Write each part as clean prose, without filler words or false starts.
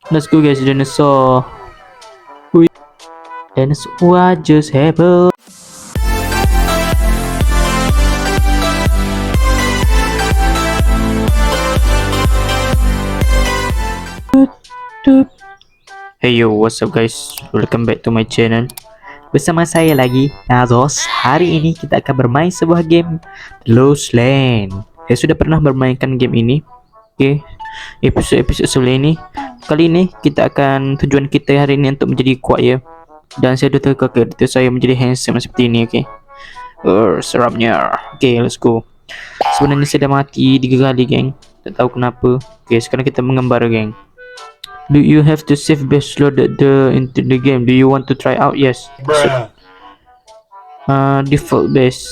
Let's go guys, dinosaur. Wih, dinosaur what just happened? Hey yo, what's up guys? Welcome back to my channel. Bersama saya lagi, Nazos. Hari ini kita akan bermain sebuah game Lost Land. Saya sudah pernah bermainkan game ini. Oke, episode sebelum ini. Kali ini kita akan tujuan kita hari ini untuk menjadi kuat ya. Dan saya dah terkekeh saya menjadi handsome seperti ini, oke. Seramnya. Oke, let's go. Sebenarnya saya dah mati 3 kali, geng. Tak tahu kenapa. Oke, sekarang kita mengembara, geng. Do you have to save base loaded into the game? Do you want to try out? Yes. Default base.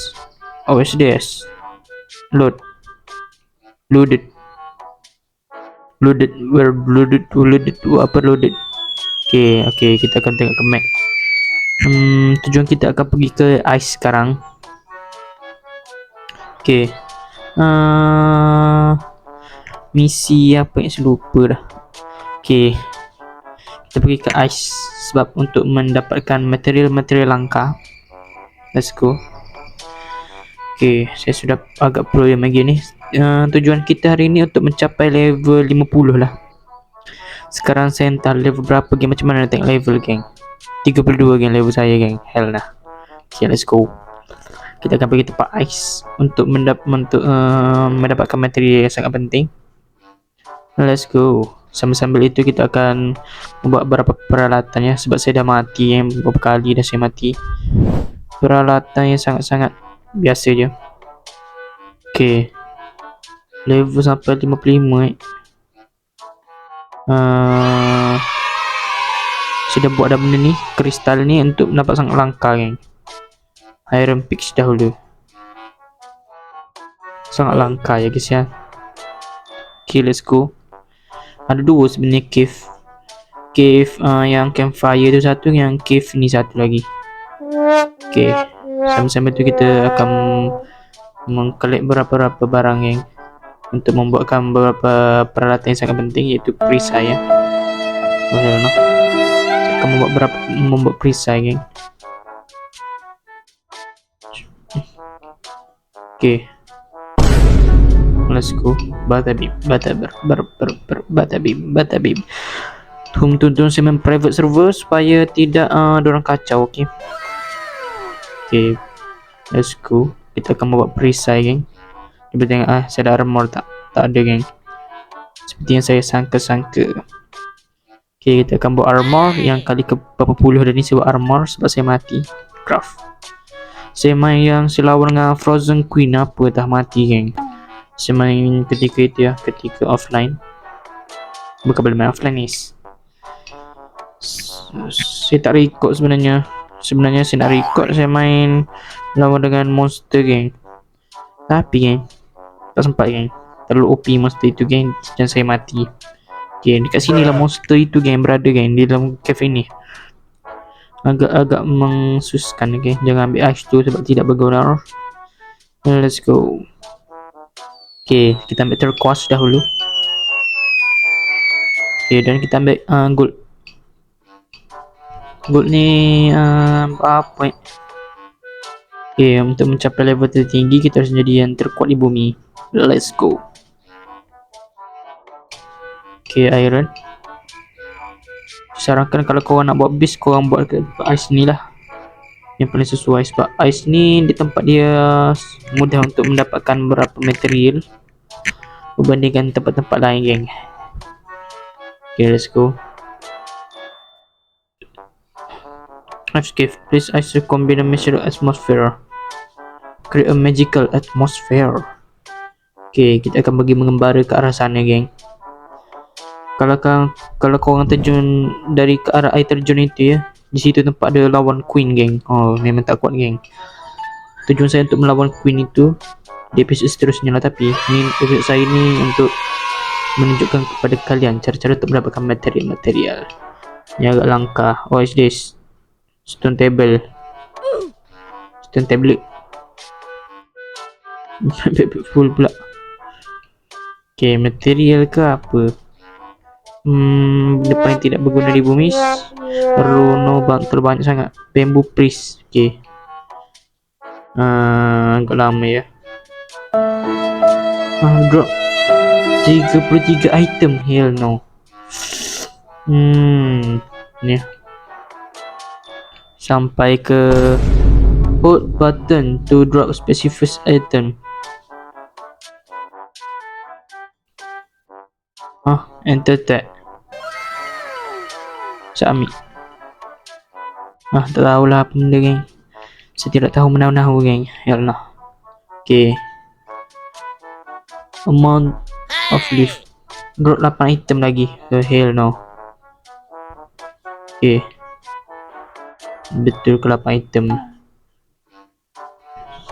Oh, what's this? Loaded. Where loaded? Apa loaded? Okay, kita akan tengok ke map. Tujuan kita akan pergi ke ice sekarang. Okay. Misi apa yang saya lupa dah. Okay, kita pergi ke ice sebab untuk mendapatkan material langka. Let's go. Okay, saya sudah agak pro yang lagi ni. Tujuan kita hari ni untuk mencapai level 50 lah. Sekarang saya entah level berapa, game macam mana nak tengok level, geng. 32 geng level saya, geng. Hell nah. Okay, let's go. Kita akan pergi tempat ice untuk mendapatkan material yang sangat penting. Let's go. Sambil itu kita akan membuat beberapa peralatan ya, sebab saya dah mati yang beberapa kali dah saya mati. Peralatan yang sangat-sangat biasa je. Okay, level sampai 55 saya dah buat dah benda ni, kristal ni untuk dapat sangat langka, geng. Iron picks dahulu sangat langka ya guys ya. Okay, let's go. Ada dua sebenarnya cave yang campfire tu satu, yang cave ni satu lagi. Okay, sambil-sambil tu kita akan mengkolek beberapa barang yang untuk membuatkan beberapa peralatan yang sangat penting, iaitu perisai ya. Saya akan membuat perisai, geng. Okay, let's go. Batabib. Tunggu saya main private server supaya tidak dorang kacau, okay. Okay, let's go. Kita akan membuat perisai, geng. Kita tengok saya ada armor tak? Tak ada, geng. Seperti yang saya sangka. Okay, kita akan buat armor yang kali ke berapa puluh dah ni saya buat armor sebab saya mati. Craft. Saya main yang selawan dengan Frozen Queen apa dah mati, geng. Saya main ketika itu ya, ketika offline. Bukan boleh main offline ni. Saya tak record sebenarnya. Sebenarnya saya nak record saya main lawan dengan monster, geng. Tapi, geng, tak sempat, geng. Terlalu OP monster itu, geng, dan saya mati. Okay, dekat sini lah monster itu, geng, berada, geng, di dalam cafe ni. Agak mengsuskan, geng. Jangan ambil ice tu sebab tidak berguna. Let's go. Okay, kita ambil turquoise dahulu. Okay, dan kita ambil gold ni apa? Okay, untuk mencapai level tertinggi kita harus menjadi yang terkuat di bumi. Let's go. Okay, iron. Sarankan kalau korang nak buat base, korang buat ke ice ni lah yang paling sesuai, sebab ice ni di tempat dia mudah untuk mendapatkan beberapa material berbandingkan tempat-tempat lain, geng. Okay, let's go. Ice cave. Please ice to combine a magical atmosphere. Create a magical atmosphere. Okay, kita akan pergi mengembara ke arah sana, geng. Kalau korang terjun dari ke arah air terjun itu ya, di situ tempat ada lawan queen, geng. Oh, memang tak kuat, geng. Tujuan saya untuk melawan queen itu di episode seterusnya lah, tapi ni episode saya ni untuk menunjukkan kepada kalian cara-cara untuk mendapatkan material yang agak langka. Oh, is this stone table. Full pula. Okay, material ke apa? paling tidak berguna di bumi. Runo terlalu banyak sangat. Bamboo priest. Okay. Agak lama ya. Drop 33 item. Hell no. Ni. Sampai ke hold button to drop specific item. Enter tag. Submit. Tak tahulah apa benda geng. Saya tidak tahu menahu-nahu geng. Ya Allah. Okay. Amount of leaf. Drop 8 item lagi. The hell no. Okay. Betul ke 8 item.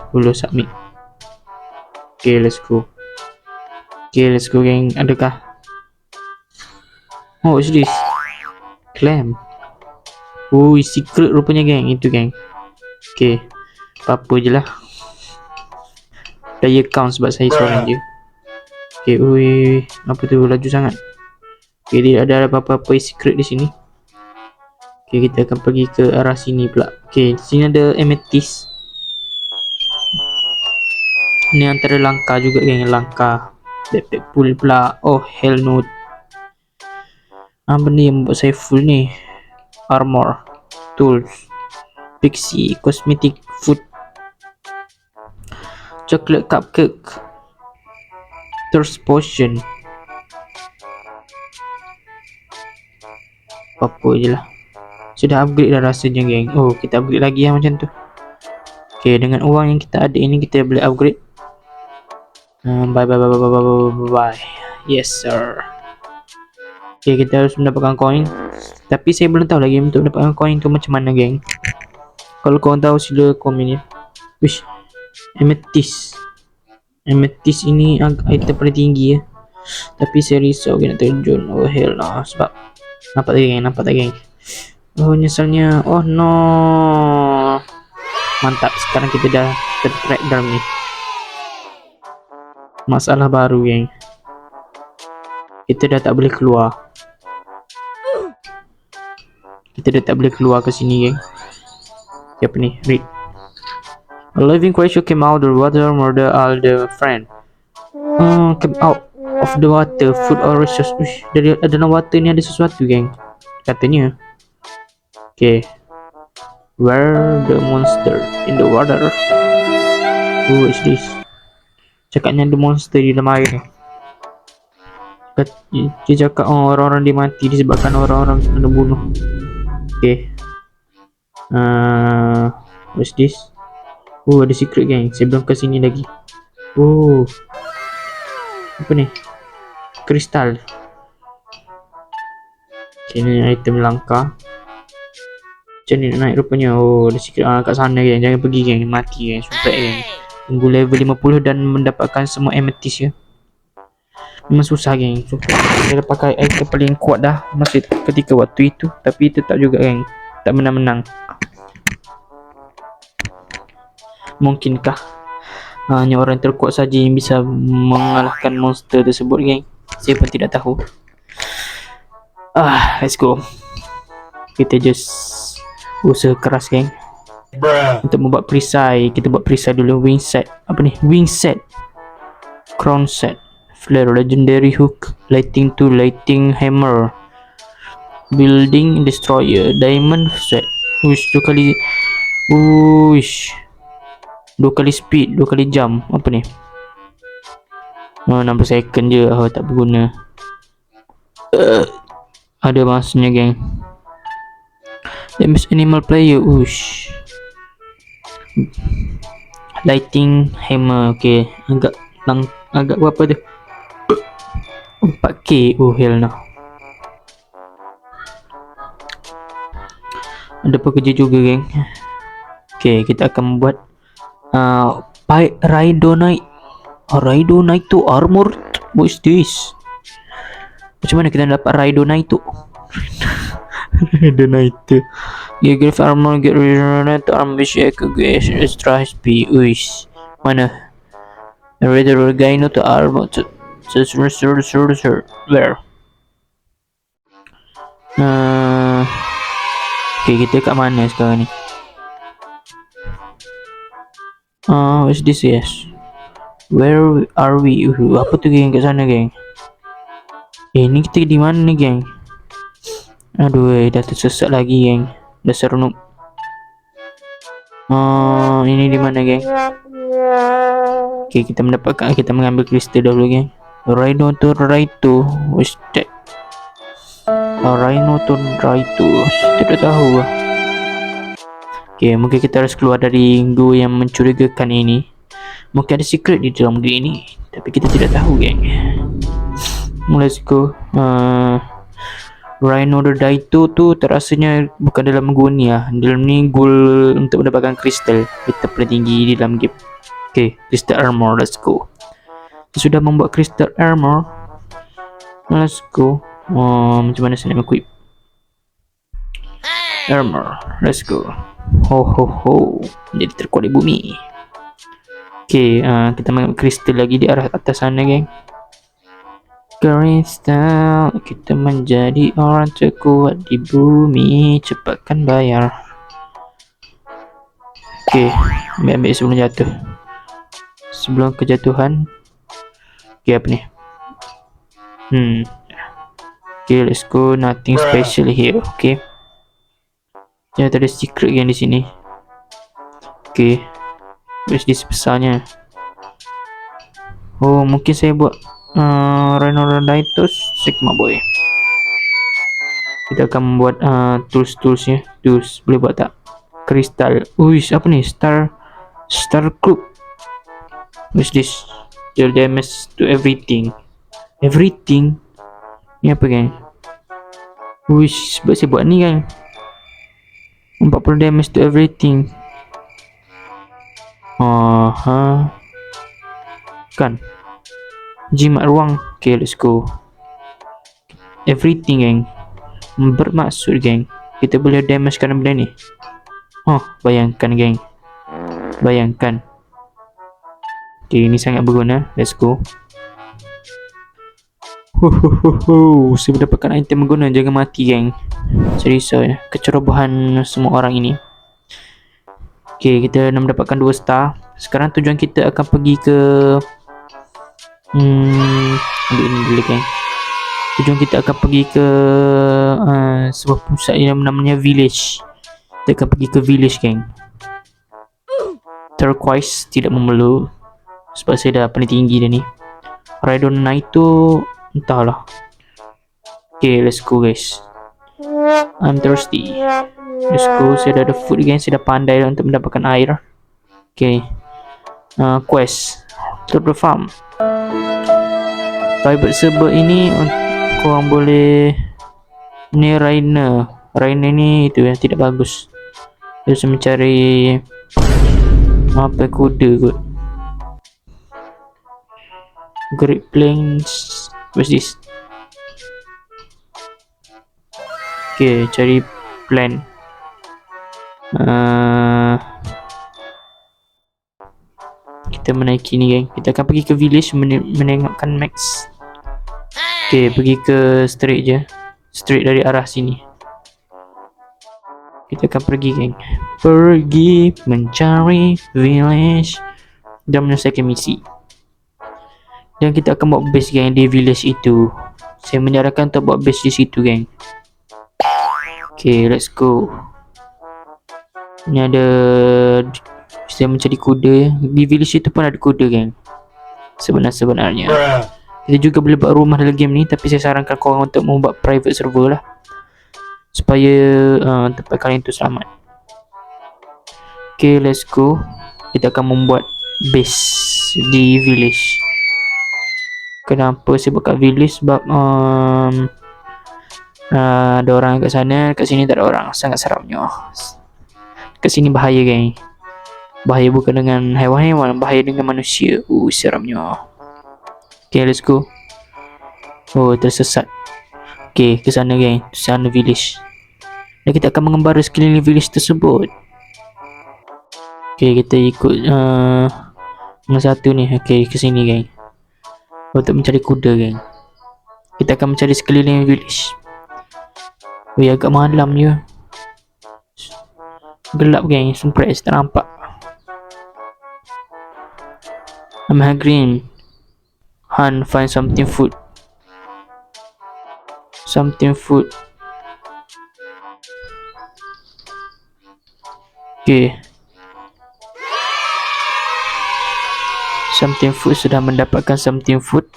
10 submit. Okay, let's go. Okay, let's go geng. Adakah? Oh, what's this? Clam. Oh, secret rupanya geng. Itu geng. Okay. Apa-apa je lah. Player count sebab saya seorang je. Okay, ui. Apa tu? Laju sangat. Okay, tidak ada apa-apa secret di sini. Okay, kita akan pergi ke arah sini pula. Okay, sini ada amethyst. Ni antara langkah juga geng. Langkah. Backpack full pula. Oh, hell no. Benda yang membuat saya full ni. Armor. Tools. Pixie. Cosmetic. Food. Chocolate cupcake. Thirst potion. Apa-apa je lah. Sudah upgrade dah rasanya geng. Oh, kita upgrade lagi lah macam tu. Okay, dengan uang yang kita ada ini kita boleh upgrade. Bye. Yes sir. Okay, kita harus mendapatkan koin. Tapi saya belum tahu lagi untuk mendapatkan koin tu macam mana geng. Kalau korang tahu sila komen ya. Wish. Amethyst. Amethyst ini item paling tinggi ya. Tapi saya risau nak terjun. Oh hell no. Sebab nampak tak geng. Oh nyesalnya. Oh no. Mantap. Sekarang kita dah tertrack dalam ni. Masalah baru geng. Kita dah tak boleh keluar. Ke sini geng. Apa ni? Read. A living creature came out of the water, murder all the friend. Came out of the water, food or resource. Dari dalam water ni ada sesuatu geng. Katanya. Okay. Where the monster in the water? Who is this? Cakapnya ada monster di dalam air ni. Dia cakap orang-orang dia mati disebabkan orang-orang kena bunuh. Okay. What's this? Oh, ada secret geng. Saya belum ke sini lagi. Oh. Apa ni? Kristal. Okay, ni item langka. Macam ni nak naik rupanya. Oh, ada secret kat sana geng. Jangan pergi geng. Mati geng. Sumpah geng. Tunggu level 50 dan mendapatkan semua amethyst ya. Memang susah geng. Saya dah pakai item paling kuat dah masa ketika waktu itu. Tapi tetap juga geng. Tak menang-menang. Mungkinkah hanya orang terkuat saja yang bisa mengalahkan monster tersebut geng? Saya pun tidak tahu. Let's go. Kita just usaha keras geng. Untuk membuat perisai. Kita buat perisai dulu. Wing set. Apa ni? Wing set. Crown set. Flare. Legendary hook. Lighting tool. Lighting hammer. Building destroyer. Diamond set. Uish, 2 kali. Uish. 2 kali speed. 2 kali jump. Apa ni? 60 second je. Tak berguna. Ada masanya geng. Damage animal player. Uish. Lighting hammer. Okay. Agak berapa tu? 4k. Oh hell no. Ada pekerja juga geng. Okay, kita akan membuat Rhydonite. Rhydonite tu armor. What is this? Macam mana kita dapat Rhydonite tu? Rhydonite tu. You get armor, get Rhydonite armor, get extra HP. Uish. Mana? Rhydonite to armor. Where? Okay, kita kat mana sekarang ni? What's this? Yes. Where are we? Apa tu geng kat sana geng? Ni kita di mana ni geng? Aduh, dah tersesat lagi geng. Dah seronok. Ini di mana geng? Okay, kita mengambil kristal dulu geng. Rhino to Raito. What's that? Rhino to Raito. Tidak tahu lah. Okay, mungkin kita harus keluar dari gua yang mencurigakan ini. Mungkin ada secret di dalam gua ini, tapi kita tidak tahu geng. Let's go. Rhino to Raito tu terasanya bukan dalam gua ni lah. Dalam ni goal untuk mendapatkan kristal. Kita paling tinggi di dalam game. Okay, crystal armor. Let's go. Kita sudah membuat crystal armor. Let's go. Macam mana saya nak equip armor? Let's go. Ho ho ho. Jadi terkuat di bumi. Okay, kita mengambil kristal lagi di arah atas sana geng. Kristal. Kita menjadi orang terkuat di bumi. Cepatkan bayar. Okay, ambil sebelum jatuh. Sebelum kejatuhan. Okay, apa ni? Okay, let's go. Nothing special here. Okay. Jangan ada secret yang di sini. Okay. Where's this besarnya? Mungkin saya buat Rhinodontitis Sigma Boy. Kita akan membuat tools-toolsnya. Tools, boleh buat tak? Kristal. Uish, apa ni? Star Club. What's this? Deal damage to everything. Everything? Ni apa kan? Uish, sebab saya buat ni kan. 40 damage to everything. Kan jimat ruang. Okay, let's go. Everything geng. Bermaksud geng, kita boleh damage kan benda ni. Bayangkan geng. Bayangkan. Okay, ini sangat berguna. Let's go. Saya mendapatkan item berguna. Jangan mati geng. Serius ya. Kecerobohan semua orang ini. Okay, kita nak mendapatkan 2 star. Sekarang tujuan kita akan pergi ke ambil ini dulu geng. Tujuan kita akan pergi ke sebuah pusat yang namanya village. Kita akan pergi ke village geng. Turquoise tidak memerlu, sebab saya dah paling tinggi dah ni. Rhinodontitis entahlah. Okay, let's go guys. I'm thirsty. Let's go. Saya dah ada food guys. Saya dah pandai dah untuk mendapatkan air. Okay. Quest to the farm. Private server ini korang boleh ni Rhino ni itu yang tidak bagus. Dia harus mencari apa kuda kot. Great Plains. What's this? Okay, cari plan. Kita menaiki ni geng. Kita akan pergi ke village menengokkan Max. Okay, pergi ke straight je. Straight dari arah sini. Kita akan pergi geng. Pergi mencari village dan menyelesaikan misi. Dan kita akan buat base geng di village itu. Saya menyarankan untuk buat base di situ geng. Okay, let's go. Ni ada saya mencari kuda. Di village itu pun ada kuda geng. Sebenarnya kita juga boleh buat rumah dalam game ni, tapi saya sarankan korang untuk membuat private server lah, supaya tempat kalian tu selamat. Okay, let's go. Kita akan membuat base di village. Kenapa saya buat kat village? Sebab ada orang kat sana. Kat sini tak ada orang. Sangat seramnya. Kat sini bahaya geng. Bahaya bukan dengan haiwan-haiwan, bahaya dengan manusia. Seramnya. Okay, let's go. Tersesat. Okay, ke sana geng. Sana village. Dan kita akan mengembara sekeliling village tersebut. Okay, kita ikut nombor 1 ni. Okay, ke sini geng. Untuk mencari kuda geng. Kita akan mencari sekeliling village. Agak malam je. Gelap geng, surprise, tak nampak. I'm hungry. Han, find something food. Something food. Okay. Something food, sudah mendapatkan something food.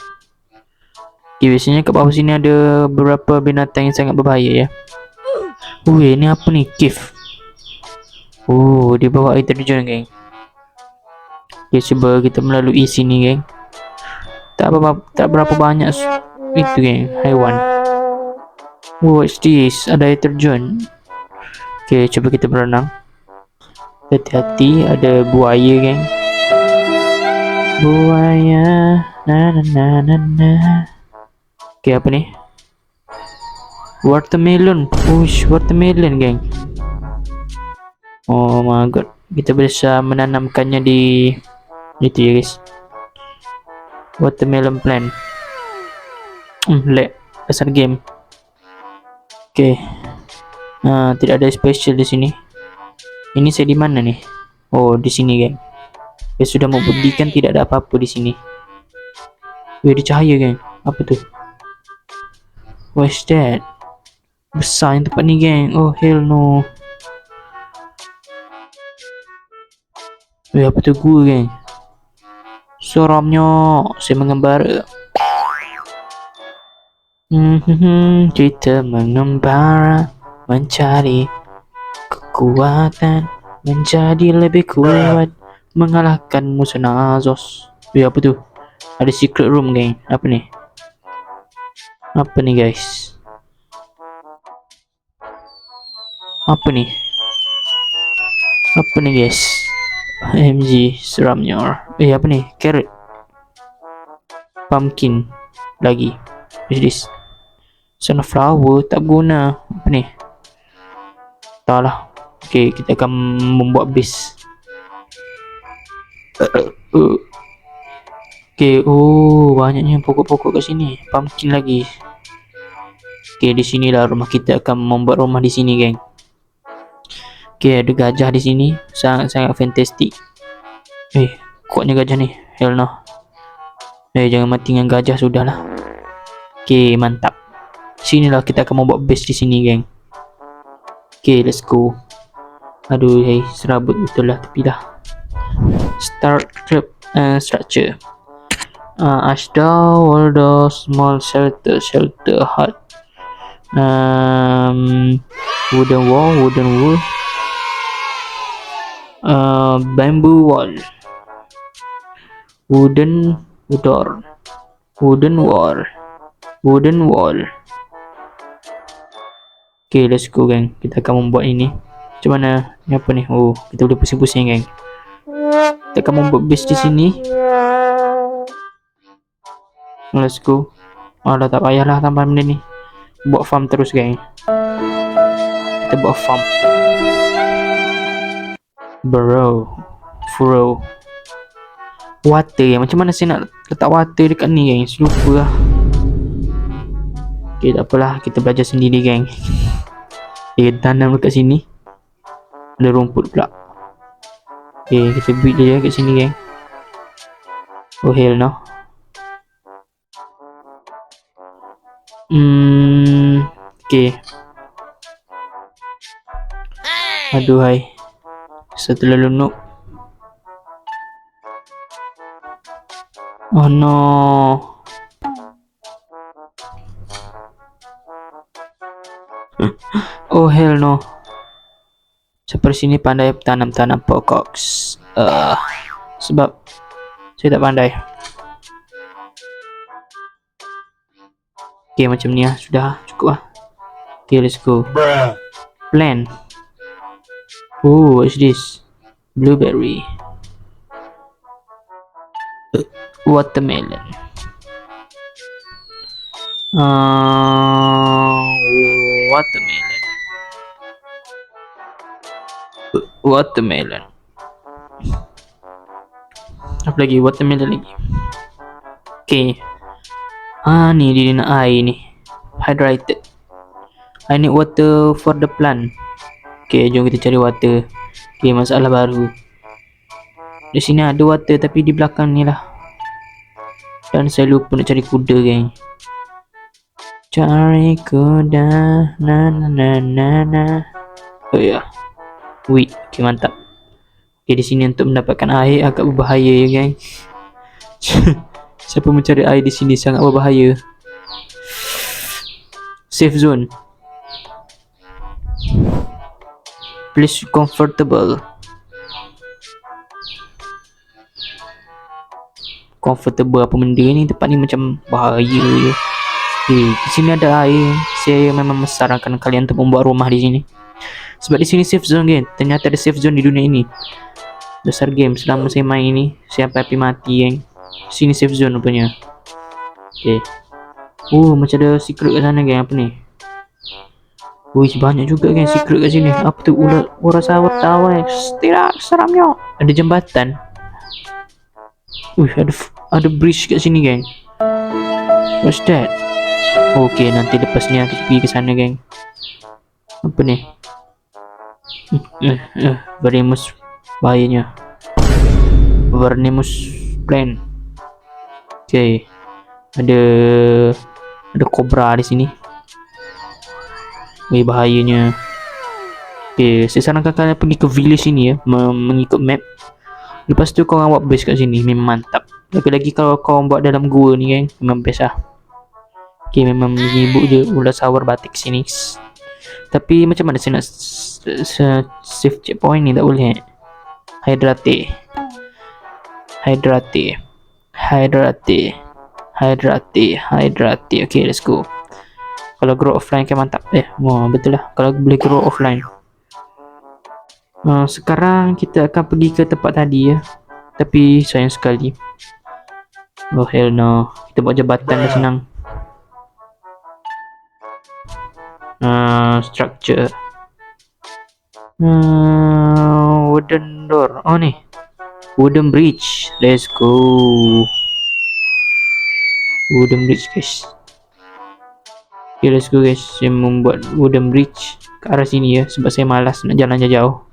Okay, biasanya kat bawah sini ada beberapa binatang yang sangat berbahaya ya. Weh, ni apa ni? Cave. Oh, dia bawa air terjun geng. Okay, cuba kita melalui sini geng. Tak berapa banyak itu geng, haiwan. What's this? Ada air terjun. Okay, cuba kita berenang. Hati-hati, ada buaya geng. Buaya. Na na na na na. Okay, apa ni? Watermelon. Uish, watermelon geng. Oh my god. Kita bisa menanamkannya di itu ya guys. Watermelon plant. Lag pasal game. Okay. Tidak ada special di sini. Ini saya di mana nih? Oh, di sini geng. Saya sudah membuktikan tidak ada apa-apa di sini. Wih, ada cahaya geng. Apa tu? What's that? Besar yang tempat ni geng. Oh hell no. Wih, apa tu gua geng? Seramnya. Saya mengembara. Kita mengembara, mencari kekuatan, menjadi lebih kuat, mengalahkan musuh Nazos. Wih, apa tu? Ada secret room geng. Apa ni? Apa ni guys? Apa ni? Apa ni guys? MG seramnya. Apa ni? Carrot. Pumpkin. Lagi. What's this? Sunflower. Tak guna. Apa ni? Tak lah. Okay, kita akan membuat base. Okay, oh banyaknya pokok-pokok kat sini. Pumpkin lagi. Okay, di sinilah rumah kita akan membuat rumah di sini geng. Okay, ada gajah di sini. Sangat-sangat fantastic. Kuatnya gajah ni. Hell no. Jangan mati dengan gajah, sudahlah. Okay, mantap. Sinilah kita akan membuat base di sini geng. Okay, let's go. Aduh, serabut betul lah tepi dah. Start structure. Ashdod, Waldo, small shelter hut. Wooden wall. Bamboo wall. Wooden door. Wooden wall. Okay, let's go geng. Kita akan membuat ini. Macam mana? Ni apa ni? Oh, kita boleh pusing-pusing geng. Kita akan membuat base di sini. Let's go. Dah tak payahlah tambah benda ni. Buat farm terus geng. Kita buat farm. Furrow. Water. Macam mana saya nak letak water dekat ni geng? Saya lupa lah. Okay, tak apalah. Kita belajar sendiri geng. Tanam dekat sini. Ada rumput pula. Okay, kita build dia kat sini geng. Oh hell no. Okay. Aduhai. Setelah lunuk. Oh no. Oh hell no. Seperti sini pandai tanam pokok. Sebab saya tak pandai. Okay, macam ni lah. Sudah cukup lah. Okay, let's go. Plant. Oh, what's this? Blueberry. Watermelon. Watermelon. Apa lagi? Watermelon lagi. Okay. Ni dia nak air ni. Hydrated. I need water for the plant. Okay, jom kita cari water. Okay, masalah baru. Di sini ada water tapi di belakang ni lah. Dan saya lupa nak cari kuda, geng. Cari kuda, na na na na na. Oh ya, wait, okay, mantap. Okay, di sini untuk mendapatkan air agak berbahaya ya, geng. Siapa mencari air di sini sangat berbahaya. Safe zone. Please comfortable. Comfortable apa benda ni, tempat ni macam bahaya je. Okay, di sini ada air. Saya memang mensarankan kalian untuk membuat rumah di sini. Sebab di sini safe zone, kan. Ternyata ada safe zone di dunia ini. Dasar game selama saya main ini, saya sampai api mati, kan. Sini safe zone rupanya. Okay. Macam ada secret kat sana, kan. Apa ni? Banyak juga, kan, secret kat sini. Apa tu? Ular sawat tawa. Tidak seramnya. Ada jambatan. Ada bridge kat sini, geng. What's that? Okay, nanti lepas ni kita pergi ke sana, geng. Apa ni? Vernimus bahayanya. Vernimus plant. Okay. Ada kobra di sini. Bahayanya. Okay, saya sarankan kalian pergi ke village ini ya, mengikut map. Lepas tu korang buat base kat sini, memang mantap. Lagi-lagi kalau korang buat dalam gua ni, kan, memang best lah. Okay, memang menyibuk je ular sawar batik sini. Tapi macam mana saya nak save checkpoint ni? Tak boleh. Hydrate. Okay, let's go. Kalau grow offline kan mantap. Betul lah, kalau boleh grow offline. Sekarang kita akan pergi ke tempat tadi ya. Tapi sayang sekali. Oh hell no. Kita buat jabatan dah senang. Structure. Wooden door. Oh ni. Wooden bridge. Let's go. Wooden bridge, guys. Okay, let's go, guys. Saya membuat wooden bridge ke arah sini ya, sebab saya malas nak jalan jauh.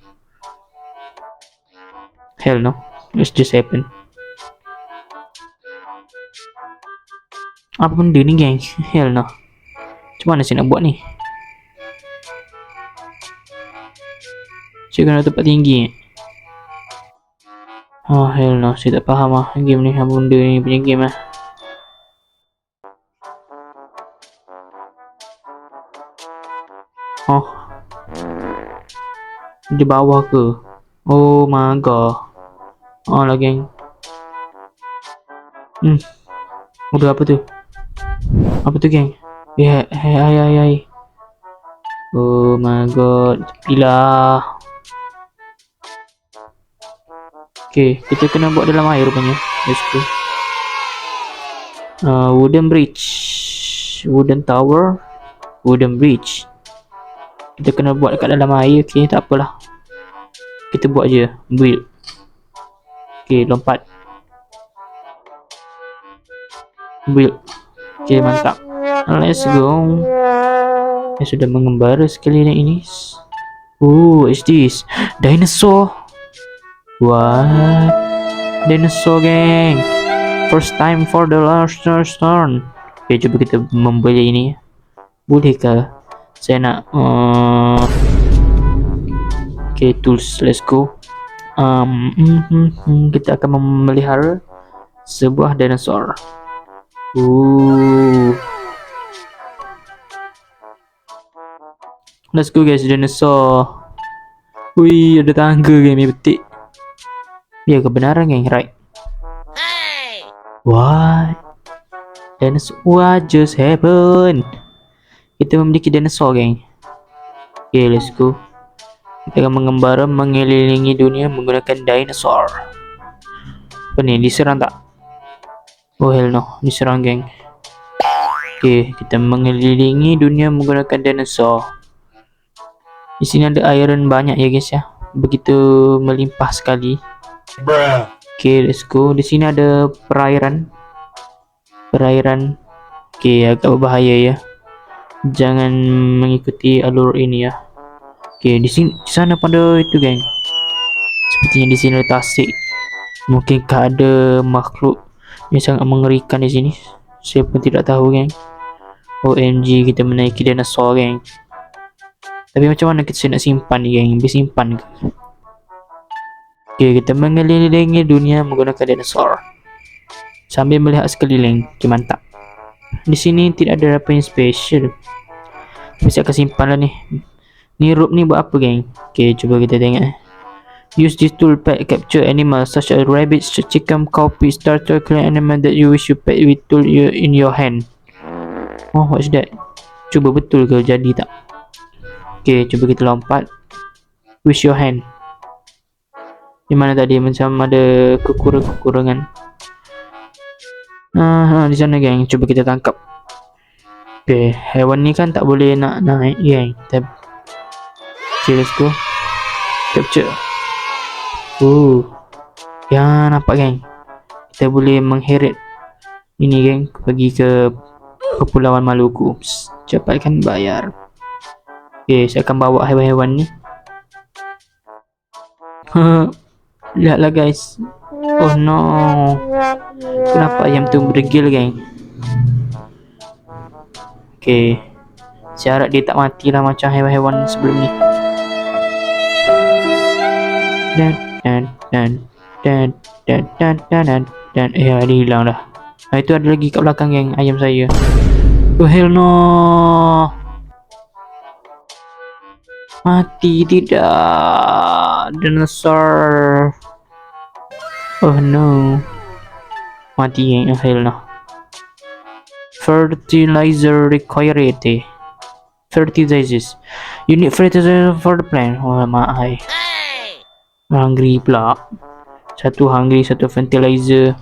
Hell no, it's just happen. Apa benda ni, geng? Hell no. Macam mana saya nak buat ni? Saya kena tempat tinggi. Oh hell no, saya tak faham lah game ni. Apa benda ni punya game lah. Oh, di bawah ke? Oh my god. Oh lah, geng. Udah apa tu? Apa tu, geng? Hai. Oh my god, tepilah. Okay, kita kena buat dalam air rupanya. Let's go. Wooden bridge, wooden tower, wooden bridge. Kita kena buat dekat dalam air. Okay, tak apalah. Kita buat je. Build. Okay, lompat. Build. Okay, mantap. Let's go. Sudah mengembara sekali ini. What's this? Dinosaur. What? Dinosaur, gang. First time for the last turn. Okay, cuba kita membeli ini. Bolehkah? Saya nak okay, tools, let's go. Kita akan memelihara sebuah dinosaur. Let's go, guys, dinosaur. Ada tangga, game betik. Ya, kebenaran, geng, right? What? Dinosaur, what just happened? Kita memiliki dinosaur, geng. Okay, let's go. Kita akan mengembara mengelilingi dunia menggunakan dinosaur. Apa ni? Diserang tak? Oh hell no, diserang, geng. Okay, kita mengelilingi dunia menggunakan dinosaur. Di sini ada iron banyak ya, guys ya. Begitu melimpah sekali. Okay, let's go. Di sini ada perairan. Okay, agak berbahaya ya. Jangan mengikuti alur ini ya. Okay, di sana pada itu, geng. sepertinya di sini ada tasik. Mungkinkah ada makhluk yang sangat mengerikan di sini? Saya pun tidak tahu, geng. OMG, kita menaiki dinosaur, geng. Tapi macam mana kita nak simpan ni, geng? Boleh simpan ke? Okay, kita mengelilingi dunia menggunakan dinosaur sambil melihat sekeliling. Okay, mantap. Di sini tidak ada apa yang special. Saya akan simpan lah ni. Ni rope ni buat apa, geng? Okay, cuba kita tengok. Use this tool pet capture animals such as rabbits, chicken, cow, pig, starter, clean animal that you wish you pet with tool in your hand. Oh, what's that? Cuba betul ke jadi tak? Okay, cuba kita lompat. Wish your hand. Di mana tadi macam ada kekurangan. Di sana, geng. Cuba kita tangkap. Okay, hewan ni kan tak boleh nak naik, geng. Okay, let's go. Capture. Ya, nampak, geng. Kita boleh mengheret ini, geng, pergi ke Kepulauan Maluku. Cepatkan bayar. Okay, saya akan bawa hewan-hewan ni. Lihatlah, guys. Oh no, kenapa ayam tu berdegil, geng? Okay, saya harap dia tak matilah macam hewan-hewan sebelum ni. Dan dia hilang dah. Itu ada lagi kat belakang, geng, ayam saya. Oh hell no, mati tidak dinosaur. Oh no, mati, geng. Oh hell no. Fertilizer required. Fertilizers. You need fertilizer for the plant. Oh my. Hungry pula. Satu hungry, satu fertilizer.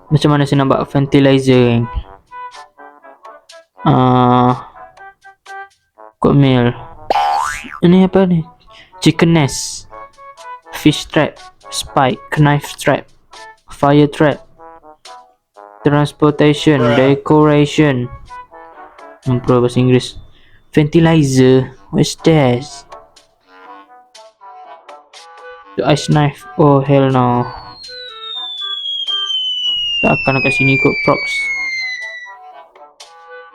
Macam mana saya nampak fertilizer, geng? Goat meal. Ini apa ni? Chicken nest, fish trap, spike, knife trap, fire trap, transportation, decoration. Pro bahasa Inggeris. Fertilizer. What's that? The ice knife. Oh hell no. Tak akan kat sini kot, props.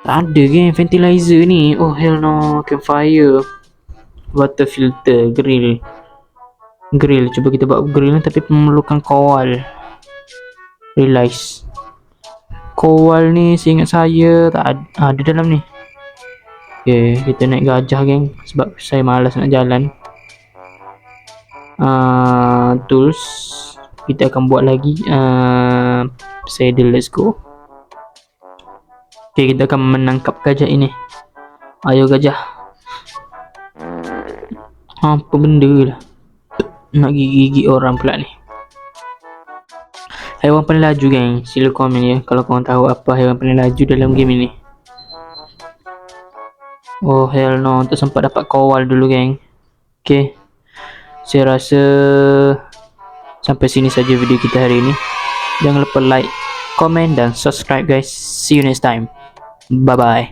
Tak ada, geng, fertilizer ni. Oh hell no. Campfire, water filter, grill. Cuba kita buat grill tapi memerlukan kowal. Realize kowal ni seingat saya tak ada dalam ni. Okay, kita naik gajah, geng, sebab saya malas nak jalan. Tools kita akan buat lagi. Saddle, let's go. Okay, kita akan menangkap gajah ini. Ayo gajah. Apa benda lah, nak gigi-gigi orang pula ni. Haiwan paling laju, geng, sila komen ya kalau korang tahu apa haiwan paling laju dalam game ini. Oh hell no, tak sempat dapat kowal dulu, geng. Okay, saya rasa sampai sini saja video kita hari ini. Jangan lupa like, komen dan subscribe, guys. See you next time. Bye bye.